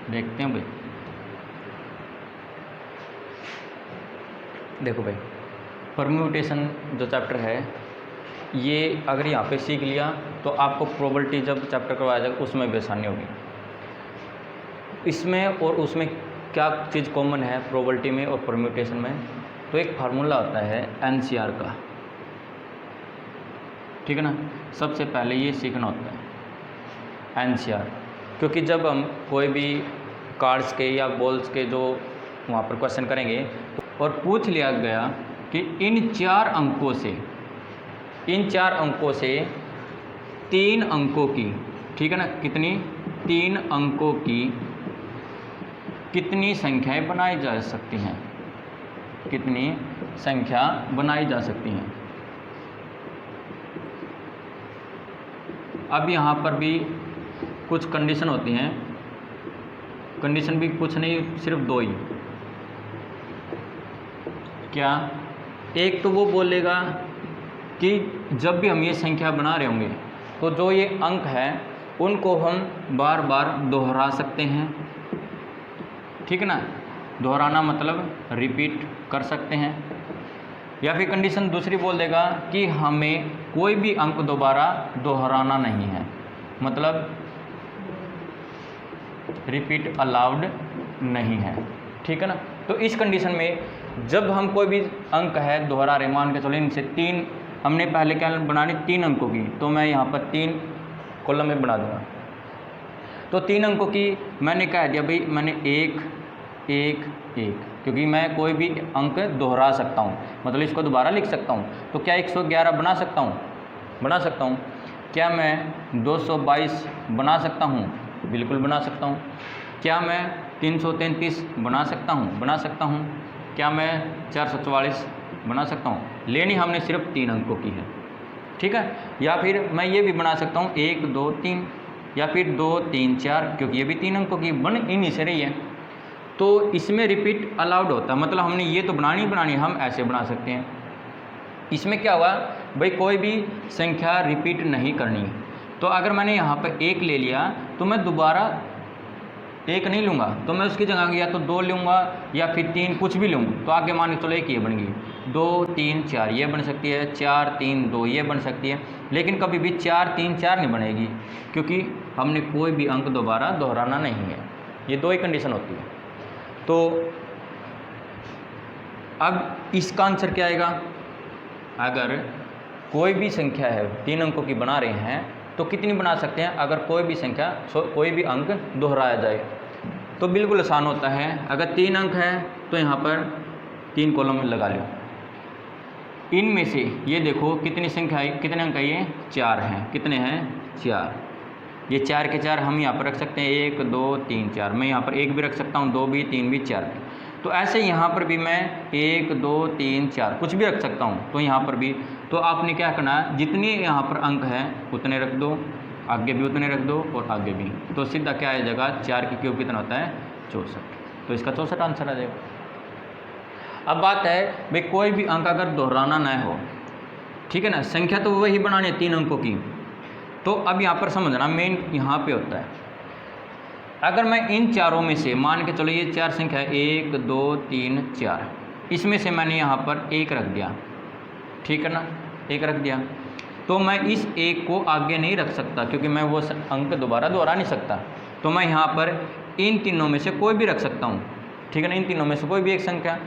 देखते हैं भाई। देखो भाई, परम्यूटेशन जो चैप्टर है ये अगर यहाँ पे सीख लिया तो आपको प्रोबेबिलिटी जब चैप्टर करवाया जाएगा उसमें भी आसानी होगी। इसमें और उसमें क्या चीज़ कॉमन है प्रोबेबिलिटी में और परम्यूटेशन में? तो एक फार्मूला होता है एनसीआर का, ठीक है ना। सबसे पहले ये सीखना होता है एनसीआर, क्योंकि जब हम कोई भी कार्ड्स के या बॉल्स के जो वहाँ पर क्वेश्चन करेंगे और पूछ लिया गया कि इन चार अंकों से 3 अंकों की, ठीक है ना, कितनी 3 अंकों की कितनी संख्याएं बनाई जा सकती हैं, कितनी संख्या बनाई जा सकती हैं। अब यहाँ पर भी कुछ कंडीशन होती हैं, कंडीशन भी कुछ नहीं सिर्फ 2 ही। क्या? एक तो वो बोलेगा कि जब भी हम ये संख्या बना रहे होंगे तो जो ये अंक है उनको हम बार बार दोहरा सकते हैं, ठीक है ना। दोहराना मतलब रिपीट कर सकते हैं। या फिर कंडीशन दूसरी बोल देगा कि हमें कोई भी अंक दोबारा दोहराना नहीं है, मतलब रिपीट अलाउड नहीं है, ठीक है ना। तो इस कंडीशन में जब हम कोई भी अंक है दोहरा रहे, मान के चलो इनसे 3 हमने पहले क्या बनानी 3 अंकों की, तो मैं यहाँ पर 3 कॉलम में बना दूँगा। तो 3 अंकों की मैंने कह दिया भाई, मैंने 1 1 1, क्योंकि मैं कोई भी अंक दोहरा सकता हूँ, मतलब इसको दोबारा लिख सकता हूँ। तो क्या 111 बना सकता हूँ? बना सकता हूँ। क्या मैं 222 बना सकता हूँ? बिल्कुल बना सकता हूँ। क्या मैं 333 बना सकता हूँ? बना सकता हूँ। क्या मैं 444 बना सकता हूँ? लेनी हमने सिर्फ 3 अंकों की है, ठीक है। या फिर मैं ये भी बना सकता हूँ 1 2 3, या फिर 2 3 4, क्योंकि ये भी 3 अंकों की बन इन्हीं से रही है। तो इसमें रिपीट अलाउड होता है, मतलब हमने ये तो बनानी बनानी, हम ऐसे बना सकते हैं। इसमें क्या हुआ भाई, कोई भी संख्या रिपीट नहीं करनी। तो अगर मैंने यहाँ पर 1 ले लिया तो मैं दोबारा 1 नहीं लूँगा, तो मैं उसकी जगह या तो 2 लूँगा या फिर 3, कुछ भी लूँ। तो आगे मान के चलो एक ये बन गई, 2 3 4 ये बन सकती है, 4 3 2 ये बन सकती है। लेकिन कभी भी 4 3 4 नहीं बनेगी, क्योंकि हमने कोई भी अंक दोबारा दोहराना नहीं है। ये 2 ही कंडीशन होती है। तो अब इसका आंसर क्या आएगा? अगर कोई भी संख्या है 3 अंकों की बना रहे हैं तो कितनी बना सकते हैं? अगर कोई भी संख्या कोई भी अंक दोहराया जाए तो बिल्कुल आसान होता है। अगर 3 अंक है तो यहाँ पर 3 कॉलम में लगा लो। इनमें से ये देखो कितनी संख्या है, कितने अंक है? ये 4 हैं। कितने हैं? 4। ये 4 के 4 हम यहाँ पर रख सकते हैं, 1 2 3 4। मैं यहाँ पर 1 भी रख सकता हूँ, 2 भी, 3 भी, 4 भी। तो ऐसे यहाँ पर भी मैं 1 2 3 4 कुछ भी रख सकता हूँ। तो यहाँ पर भी तो आपने क्या करना है, जितने यहाँ पर अंक हैं उतने रख दो, आगे भी उतने रख दो और आगे भी। तो सीधा क्या आ जाएगा, 4 की क्यूब कितना होता है? 64। तो इसका 64 आंसर आ जाएगा। अब बात है भाई, कोई भी अंक अगर दोहराना न हो, ठीक है ना, संख्या तो वही बनानी है 3 अंकों की। तो अब यहाँ पर समझना मेन यहाँ पे होता है, अगर मैं इन चारों में से मान के चलो ये 4 संख्या है, 1 2 3 4, इसमें से मैंने यहाँ पर 1 रख दिया, ठीक है ना, 1 रख दिया। तो मैं इस 1 को आगे नहीं रख सकता, क्योंकि मैं वो अंक दोबारा दोहरा नहीं सकता। तो मैं यहाँ पर इन तीनों में से कोई भी रख सकता हूँ, ठीक है ना, इन तीनों में से कोई भी एक संख्या।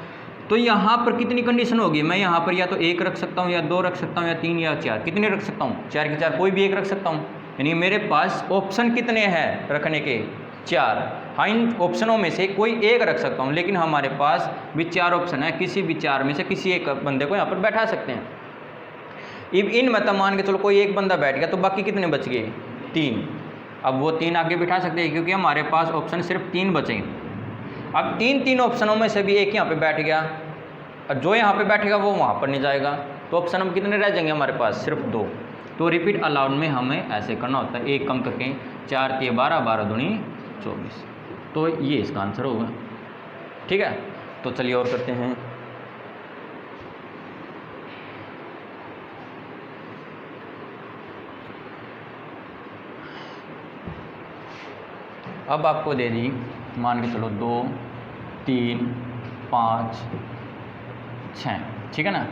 तो यहाँ पर कितनी कंडीशन होगी, मैं यहाँ पर या तो 1 रख सकता हूँ, या 2 रख सकता हूँ, या 3 या 4, कितने रख सकता हूँ? 4 के 4 कोई भी एक रख सकता हूँ। यानी मेरे पास ऑप्शन कितने हैं रखने के? 4। हाँ, इन ऑप्शनों में से कोई एक रख सकता हूँ, लेकिन हमारे पास भी 4 ऑप्शन है, किसी भी 4 में से किसी एक बंदे को यहाँ पर बैठा सकते हैं। इन मतलब मान के चलो कोई एक बंदा बैठ गया तो बाकी कितने बच गए? 3। अब वो 3 आगे बिठा सकते हैं, क्योंकि हमारे पास ऑप्शन सिर्फ 3 बचे। अब इन 3 ऑप्शनों में से भी एक यहाँ पे बैठ गया, और जो यहाँ पे बैठेगा वो वहाँ पर नहीं जाएगा। तो ऑप्शन हम कितने रह जाएंगे? हमारे पास सिर्फ 2। तो रिपीट अलाउड में हमें ऐसे करना होता है, एक कम करके 4 के 12, 12 दूनी 24। तो ये इसका आंसर होगा, ठीक है। तो चलिए और करते हैं। अब आपको दे दी मान के चलो 2 3 5 6, ठीक है ना,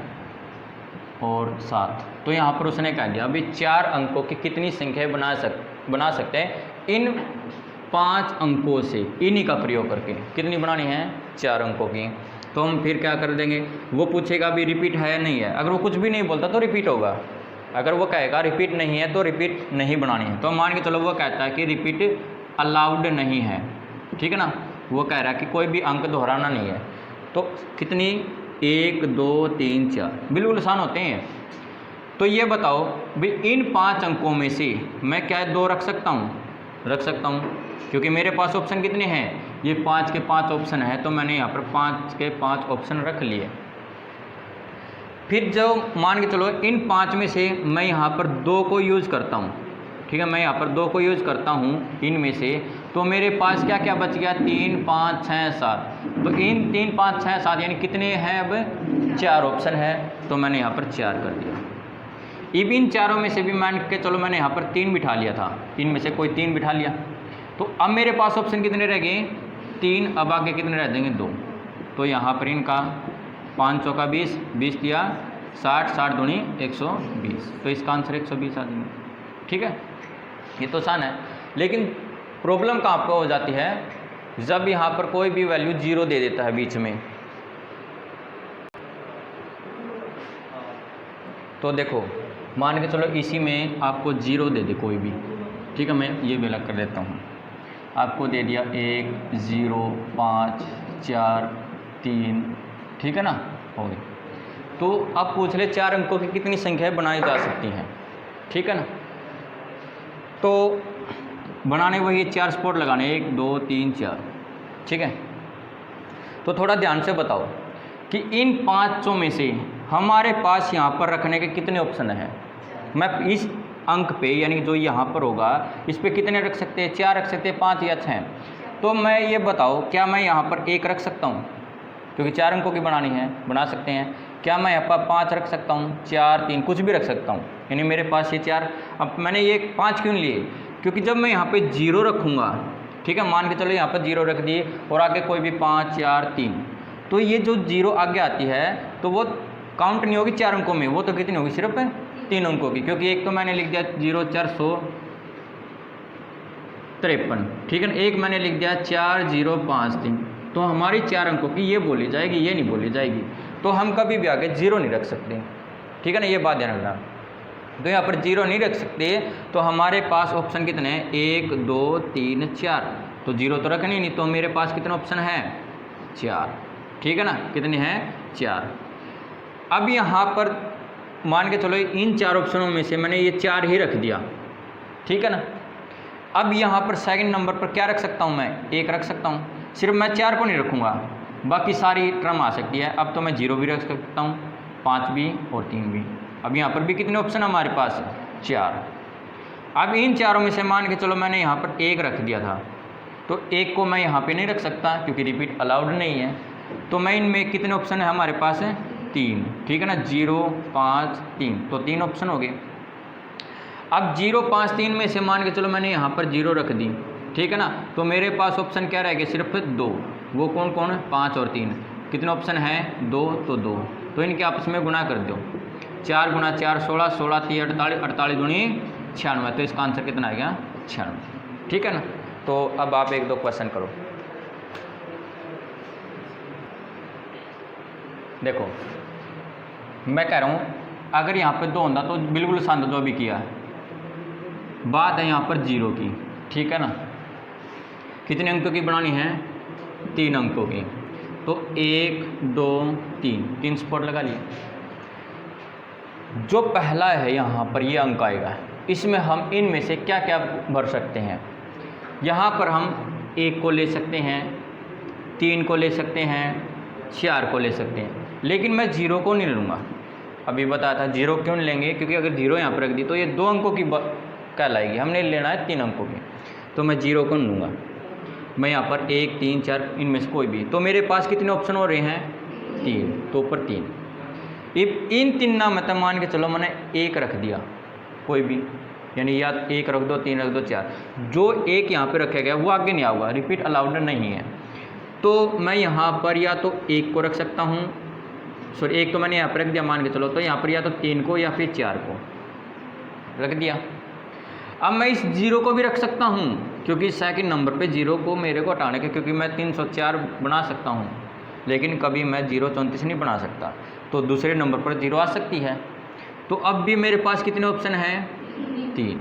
और 7। तो यहाँ पर उसने कह दिया अभी 4 अंकों की कितनी संख्या बना सकते हैं इन 5 अंकों से, इन्हीं का प्रयोग करके कितनी बनानी है 4 अंकों की। तो हम फिर क्या कर देंगे, वो पूछेगा अभी रिपीट है या नहीं है, अगर वो कुछ भी नहीं बोलता तो रिपीट होगा, अगर वो कहेगा रिपीट नहीं है तो रिपीट नहीं बनानी है। तो मान के चलो वो कहता है कि रिपीट अलाउड नहीं है, ठीक है ना, वो कह रहा है कि कोई भी अंक दोहराना नहीं है। तो कितनी 1 2 3 4 बिल्कुल आसान होते हैं। तो ये बताओ भाई इन 5 अंकों में से मैं क्या 2 रख सकता हूँ, क्योंकि मेरे पास ऑप्शन कितने हैं, ये 5 के 5 ऑप्शन है, तो मैंने यहाँ पर 5 के 5 ऑप्शन रख लिए। फिर जो मान के चलो इन 5 में से मैं यहाँ पर 2 को यूज़ करता हूँ, ठीक है, मैं यहाँ पर 2 को यूज़ करता हूँ इनमें से, तो मेरे पास क्या क्या बच गया 3 5 6 7। तो इन 3 5 6 7 यानी कितने हैं, अब 4 ऑप्शन है, तो मैंने यहाँ पर 4 कर दिया। अब इन चारों में से भी मान के चलो मैंने यहाँ पर 3 बिठा लिया था, इनमें से कोई 3 बिठा लिया, तो अब मेरे पास ऑप्शन कितने रह गए 3, अब आगे कितने रह देंगे 2। तो यहाँ पर इनका 5 चौका 20, 20 दिया 60, 60 दूनी 120, तो इसका आंसर 120 आ जाएंगे, ठीक है। ये तो आसान है, लेकिन प्रॉब्लम कहाँ पर हो जाती है, जब यहाँ पर कोई भी वैल्यू 0 दे देता है बीच में। तो देखो मान के चलो इसी में आपको 0 दे दे कोई भी, ठीक है, मैं ये भी अलग कर देता हूँ, आपको दे दिया 1 0 5 4 3, ठीक है ना, हो गई। तो अब पूछ ले 4 अंकों की कितनी संख्याएं बनाई जा सकती हैं, ठीक है ना। तो बनाने वही 4 स्पॉट लगाने 1 2 3 4, ठीक है। तो थोड़ा ध्यान से बताओ कि इन 5 में से हमारे पास यहाँ पर रखने के कितने ऑप्शन हैं। मैं इस अंक पे यानी जो यहाँ पर होगा इस पे कितने रख सकते हैं, 4 रख सकते हैं, 5 या 6। तो मैं ये बताओ क्या मैं यहाँ पर 1 रख सकता हूँ, क्योंकि 4 अंकों की बनानी है, बना सकते हैं। क्या मैं यहाँ पर 5 रख सकता हूँ, 4 3 कुछ भी रख सकता हूँ, यानी मेरे पास ये 4। अब मैंने ये 5 क्यों लिए, क्योंकि जब मैं यहाँ पे 0 रखूँगा, ठीक है, मान के चलो यहाँ पर 0 रख दिए और आगे कोई भी 5 4 3, तो ये जो 0 आगे आती है तो वो काउंट नहीं होगी 4 अंकों में, वो तो कितनी होगी सिर्फ 3 अंकों की, क्योंकि एक तो मैंने लिख दिया 0 453, ठीक है ना, एक मैंने लिख दिया 4 0 5 3, तो हमारी 4 अंकों की ये बोली जाएगी, ये नहीं बोली जाएगी। तो हम कभी भी आगे 0 नहीं रख सकते, ठीक है ना, ये बात ध्यान रखना। तो यहाँ पर 0 नहीं रख सकते, तो हमारे पास ऑप्शन कितने हैं 1 2 3 4, तो 0 तो रखनी नहीं, तो मेरे पास कितने ऑप्शन हैं 4, ठीक है ना, कितने हैं 4। अब यहाँ पर मान के चलो इन 4 ऑप्शनों में से मैंने ये 4 ही रख दिया, ठीक है ना। अब यहाँ पर सेकंड नंबर पर क्या रख सकता हूँ, मैं 1 रख सकता हूँ, सिर्फ मैं 4 को नहीं रखूँगा, बाकी सारी टर्म आ सकती है। अब तो मैं 0 भी रख सकता हूँ, 5 भी और 3 भी। अब यहाँ पर भी कितने ऑप्शन हमारे पास 4। अब इन 4 में से मान के चलो मैंने यहाँ पर 1 रख दिया था, तो 1 को मैं यहाँ पे नहीं रख सकता क्योंकि रिपीट अलाउड नहीं है। तो मैं इनमें कितने ऑप्शन है हमारे पास 3, ठीक है ना, 0 5 3, तो 3 ऑप्शन हो गए। अब 0 5 3 में से मान के चलो मैंने यहाँ पर 0 रख दी, ठीक है ना, तो मेरे पास ऑप्शन क्या रह गए सिर्फ 2, वो कौन कौन है 5 और 3, कितने ऑप्शन हैं 2, तो 2, तो इनके आपस में गुणा कर दो, 4 गुणा 4 16, 16 3 48, 48 दूनी 96, तो इसका आंसर कितना आ गया 96, ठीक है ना। तो अब आप 1 2 क्वेश्चन करो। देखो मैं कह रहा हूँ अगर यहाँ पे 2 होता तो बिल्कुल आसान जो भी किया, बात है यहाँ पर 0 की, ठीक है ना। कितने अंकों की बनानी है 3 अंकों की, तो 1 2 3 स्पॉट लगा लिए। जो पहला है यहाँ पर ये अंक आएगा, इसमें हम इनमें से क्या क्या भर सकते हैं। यहाँ पर हम 1 को ले सकते हैं, 3 को ले सकते हैं, 4 को ले सकते हैं, लेकिन मैं 0 को नहीं लूँगा। अभी बताया था 0 क्यों नहीं लेंगे, क्योंकि अगर 0 यहाँ पर रख दी तो ये 2 अंकों की कहलाएगी, हमने लेना है 3 अंकों की, तो मैं 0 को नहीं लूँगा। मैं यहाँ पर 1 3 4 इनमें से कोई भी, तो मेरे पास कितने ऑप्शन हो रहे हैं 3, तो ऊपर 3। इन 3 ना मतलब मान के चलो मैंने 1 रख दिया कोई भी, यानी या 1 रख दो, 3 रख दो, 4, जो 1 यहाँ पे रखा गया वो आगे नहीं आऊगा, रिपीट अलाउड नहीं है। तो मैं यहाँ पर या तो 1 को रख सकता हूँ, सॉरी 1 तो मैंने यहाँ पर रख दिया मान के चलो, तो यहाँ पर या तो 3 को या फिर 4 को रख दिया। अब मैं इस 0 को भी रख सकता हूँ, क्योंकि सेकंड नंबर पे 0 को मेरे को हटाने के, क्योंकि मैं 304 बना सकता हूँ, लेकिन कभी मैं 034 नहीं बना सकता, तो दूसरे नंबर पर 0 आ सकती है। तो अब भी मेरे पास कितने ऑप्शन हैं? 3।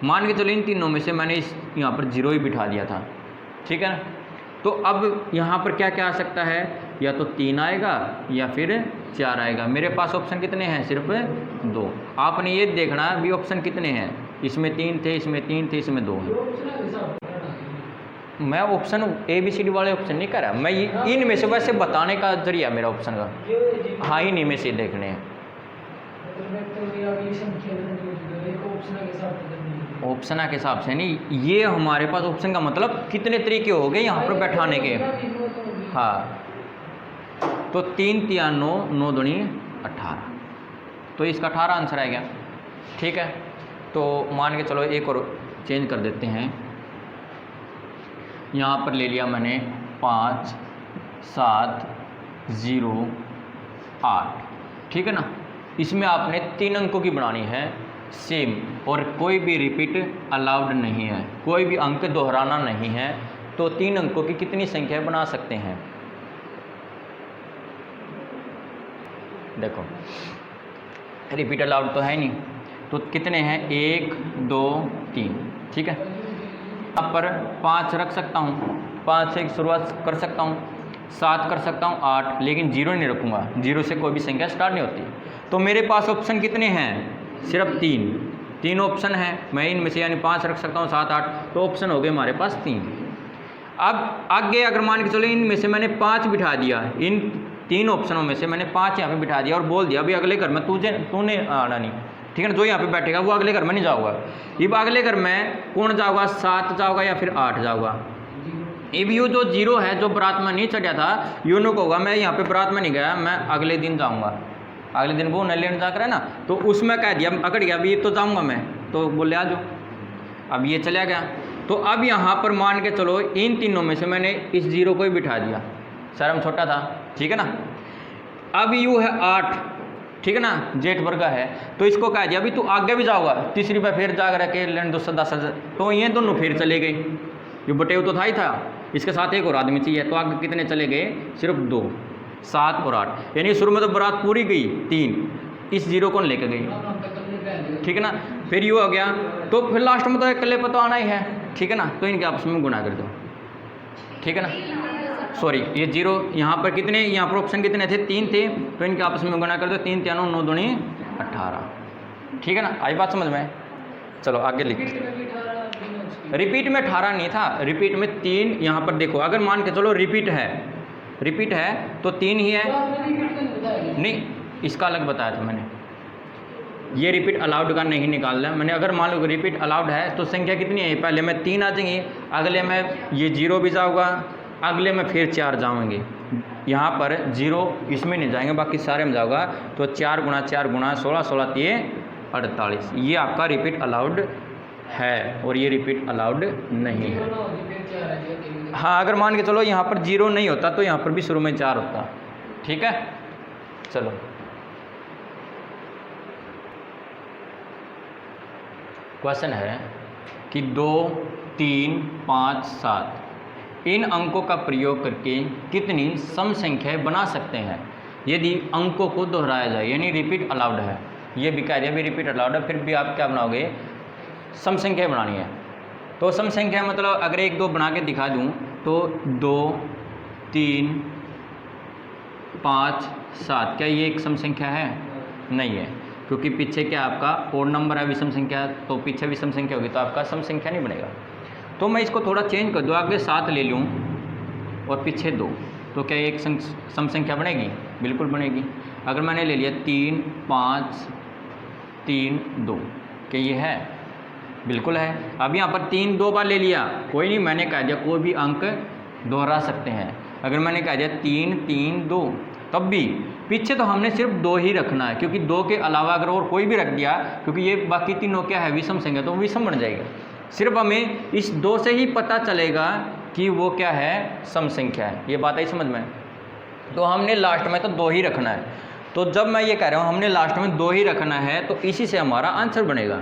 मान के चलो इन तीनों में से मैंने इस यहाँ पर 0 ही बिठा दिया था, ठीक है ना। तो अब यहाँ पर क्या क्या आ सकता है? या तो 3 आएगा या फिर 4 आएगा। मेरे पास ऑप्शन कितने हैं? सिर्फ 2। आपने ये देखना भी ऑप्शन कितने हैं, इसमें 3 थे, इसमें 3 थे, इसमें 2 हैं। मैं ऑप्शन ABCD वाले ऑप्शन नहीं कर रहा, मैं इनमें से वैसे बताने का जरिया मेरा ऑप्शन का, हाँ इन्हीं में से देखने हैं। ऑप्शन के हिसाब से नहीं, ये हमारे पास ऑप्शन का मतलब कितने तरीके हो गए यहाँ पर बैठाने के। हाँ, तो 3 3 9 9 दूनी 18, तो इसका 18 आंसर आ गया, ठीक है। तो मान के चलो एक और चेंज कर देते हैं, यहाँ पर ले लिया मैंने 5 7 0 8, ठीक है ना। इसमें आपने 3 अंकों की बनानी है सेम, और कोई भी रिपीट अलाउड नहीं है, कोई भी अंक दोहराना नहीं है। तो 3 अंकों की कितनी संख्या बना सकते हैं? देखो रिपीट अलाउड तो है नहीं, तो कितने हैं? 1 2 3, ठीक है। यहाँ पर 5 रख सकता हूँ, 5 से शुरुआत कर सकता हूँ, 7 कर सकता हूँ, 8, लेकिन 0 नहीं रखूँगा, 0 से कोई भी संख्या स्टार्ट नहीं होती। तो मेरे पास ऑप्शन कितने हैं? सिर्फ 3 ऑप्शन हैं। मैं इनमें से यानी 5 रख सकता हूँ, 7 8, तो ऑप्शन हो गए हमारे पास 3। अब आगे अगर मान के चलो इनमें से मैंने 5 बिठा दिया, इन 3 ऑप्शनों में से मैंने 5 यहाँ पे बिठा दिया और बोल दिया अभी अगले घर में तूने आना नहीं, ठीक है ना। जो यहाँ पे बैठेगा वो अगले घर में नहीं जाऊँगा। अब अगले घर में कौन जाऊँगा? 7 जाऊँगा या फिर 8 जाऊँगा। अब यू जो 0 है, जो बारात में नहीं चढ़ा था, यूनो को होगा मैं यहाँ पे बारात में नहीं गया, मैं अगले दिन जाऊँगा। अगले दिन वो न लेने जाकर है ना, तो उसमें कह दिया अकड़ गया, अभी तो जाऊँगा मैं, तो बोले आ जाओ। अब ये चला गया। तो अब यहाँ पर मान के चलो इन तीनों में से मैंने इस 0 को ही बिठा दिया, शर्म छोटा था, ठीक है ना। अब यू है 8, ठीक है ना, जेठ वर्ग का है, तो इसको कह दिया अभी तू आगे भी जाओगा, तीसरी पे फिर जाकर रखे लेन 10 तो ये दोनों फिर चले गए। जो बटेव तो था ही था, इसके साथ एक और आदमी चाहिए, तो आगे कितने चले गए? सिर्फ 2, 7 और 8, यानी शुरू में तो बारात पूरी गई 3, इस 0 को लेकर गई, ठीक है ना। फिर यू हो गया, तो फिर लास्ट में तो इकल्ले पर तो आना ही है, ठीक है ना। तो इनके आपस में गुणा कर दो, ठीक है ना। सॉरी ये 0 यहाँ पर कितने, यहाँ पर ऑप्शन कितने थे? 3 थे, तो इनके आपस में गुणा कर दो, 3 3 9 दूनी 18, ठीक है ना। आई बात समझ में? चलो आगे लिखते। रिपीट में 18 नहीं था, रिपीट में 3, यहाँ पर देखो अगर मान के चलो रिपीट है तो 3 ही है, नहीं इसका अलग बताया था मैंने, ये रिपीट अलाउड का नहीं निकाल रहा मैंने। अगर मान लो रिपीट अलाउड है तो संख्या कितनी है? पहले में 3 आ जाएंगे, अगले में ये 0 भी जाऊँगा, अगले में फिर 4 जाएंगे, यहाँ पर 0 इसमें नहीं जाएंगे, बाकी सारे में जाऊँगा, तो 4 गुणा 4 गुणा 16 16 3 48, ये आपका रिपीट अलाउड है और ये रिपीट अलाउड नहीं है। हाँ अगर मान के चलो यहाँ पर 0 नहीं होता तो यहाँ पर भी शुरू में 4 होता, ठीक है। चलो क्वेश्चन है कि 2 3 5 7 इन अंकों का प्रयोग करके कितनी सम संख्याएं बना सकते हैं यदि अंकों को दोहराया जाए, यानी रिपीट अलाउड है। ये भी कह दिया भी रिपीट अलाउड है, फिर भी आप क्या बनाओगे? सम संख्या बनानी है। तो सम संख्या मतलब अगर 1 2 बना के दिखा दूं तो 2 3 5 7, क्या ये एक सम संख्या है? नहीं है, क्योंकि पीछे क्या आपका और नंबर है विषम संख्या, तो पीछे विषम संख्या होगी तो आपका सम संख्या नहीं बनेगा। तो मैं इसको थोड़ा चेंज कर दूँ, आगे 7 ले लूँ और पीछे 2, तो क्या एक सम संख्या बनेगी? बिल्कुल बनेगी। अगर मैंने ले लिया 3 5 3 2, क्या ये है? बिल्कुल है। अब यहाँ पर 3 2 बार ले लिया, कोई नहीं, मैंने कह दिया कोई भी अंक दोहरा सकते हैं। अगर मैंने कह दिया 3 3 2, तब भी पीछे तो हमने सिर्फ 2 ही रखना है, क्योंकि 2 के अलावा अगर और कोई भी रख दिया, क्योंकि ये बाकी तीनों क्या है विषम संख्या, तो विषम बन जाएगा। सिर्फ हमें इस 2 से ही पता चलेगा कि वो क्या है, सम संख्या है। ये बात आई समझ में? तो हमने लास्ट में तो 2 ही रखना है। तो जब मैं ये कह रहा हूँ हमने लास्ट में 2 ही रखना है, तो इसी से हमारा आंसर बनेगा,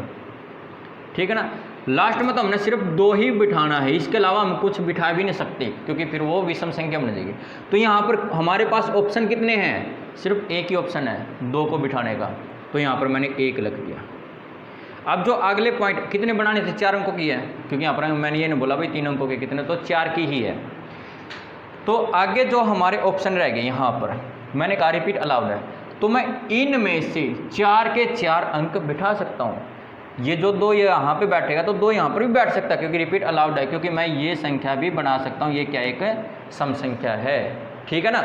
ठीक है ना। लास्ट में तो हमने सिर्फ 2 ही बिठाना है, इसके अलावा हम कुछ बिठा भी नहीं सकते, क्योंकि फिर वो विषम संख्या बन जाएगी। तो यहाँ पर हमारे पास ऑप्शन कितने हैं? सिर्फ एक ही ऑप्शन है 2 को बिठाने का, तो यहाँ पर मैंने 1 लिख दिया। अब जो अगले पॉइंट कितने बनाने थे, 4 अंकों की है, क्योंकि यहाँ पर मैंने ये नहीं बोला भाई 3 अंकों के कितने, तो 4 की ही है। तो आगे जो हमारे ऑप्शन रह गए, यहाँ पर मैंने कहा रिपीट अलाउड है, तो मैं इनमें से 4 के 4 अंक बिठा सकता हूँ। ये जो 2 यहाँ पे बैठेगा तो 2 यहाँ पर भी बैठ सकता है, क्योंकि रिपीट अलाउड है, क्योंकि मैं ये संख्या भी बना सकता हूँ। ये क्या एक सम संख्या है, ठीक है ना।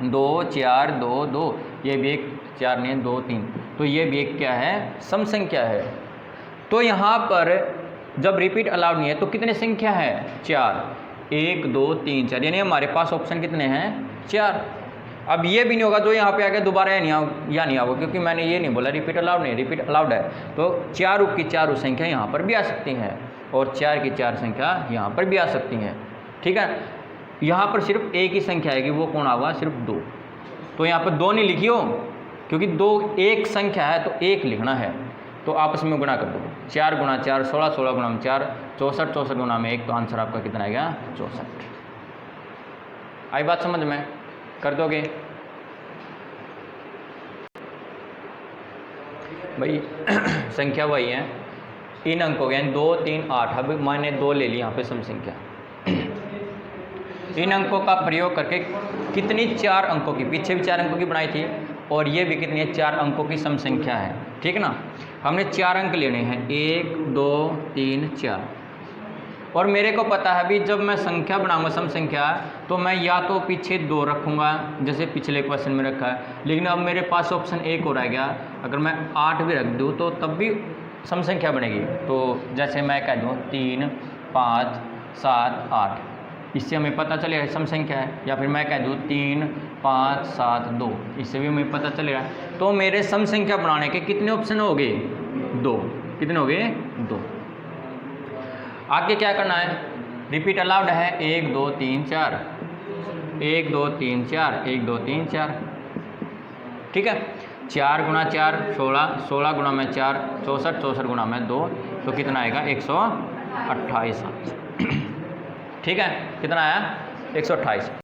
2 4 2 2, ये भी एक 4 नहीं 2 3, तो ये भी एक क्या है, सम संख्या है। तो यहाँ पर जब रिपीट अलाउड नहीं है तो कितने संख्या है, 4, 1 2 3 4, यानी हमारे पास ऑप्शन कितने हैं, 4। अब ये भी नहीं होगा जो यहाँ पे आ गया दोबारा या नहीं आओगे, क्योंकि मैंने ये नहीं बोला रिपीट अलाउड नहीं, रिपीट अलाउड है। तो 4 की 4 संख्या यहाँ पर भी आ सकती हैं, और 4 की 4 संख्या यहाँ पर भी आ सकती हैं, ठीक है। यहाँ पर सिर्फ एक ही संख्या आएगी, वो कौन आएगा, सिर्फ 2। तो यहाँ पर 2 नहीं लिखियो, क्योंकि 2 एक संख्या है तो 1 लिखना है, तो आपस में गुणा कर दो। 4 गुणा 4 16, 16 गुणा 4 64, 64 गुणा में 1, तो आंसर आपका कितना आएगा, 64। आई बात समझ में? कर दोगे भाई? संख्या वही है, 3 अंक हो गए, 2 3 8। अब मैंने 2 ले ली यहाँ पे सम संख्या। 3 अंकों का प्रयोग करके कितनी 4 अंकों की, पीछे भी 4 अंकों की बनाई थी, और ये भी कितनी है, 4 अंकों की सम संख्या है, ठीक है ना। हमने 4 अंक लेने हैं, 1 2 3 4। और मेरे को पता है अभी जब मैं संख्या बनाऊंगा सम संख्या, तो मैं या तो पीछे 2 रखूंगा जैसे पिछले क्वेश्चन में रखा है, लेकिन अब मेरे पास ऑप्शन 1 हो रह गया। अगर मैं 8 भी रख दूँ तो तब भी सम संख्या बनेगी। तो जैसे मैं कह दूँ 3 5 7 8, इससे हमें पता चलेगा सम संख्या है। या फिर मैं कह दूँ 3 5 7 2, इससे भी हमें पता चलेगा। तो मेरे सम संख्या बनाने के कितने ऑप्शन हो गए, 2। कितने हो गए, 2। आगे क्या करना है, रिपीट अलाउड है, 1 2 3 4, 1 2 3 4, 1 2 3 4, ठीक है। 4 गुणा 4 16, 16 गुणा में 4 64, 64 गुणा में 2, तो कितना आएगा, 128। ठीक है, कितना आया, 128।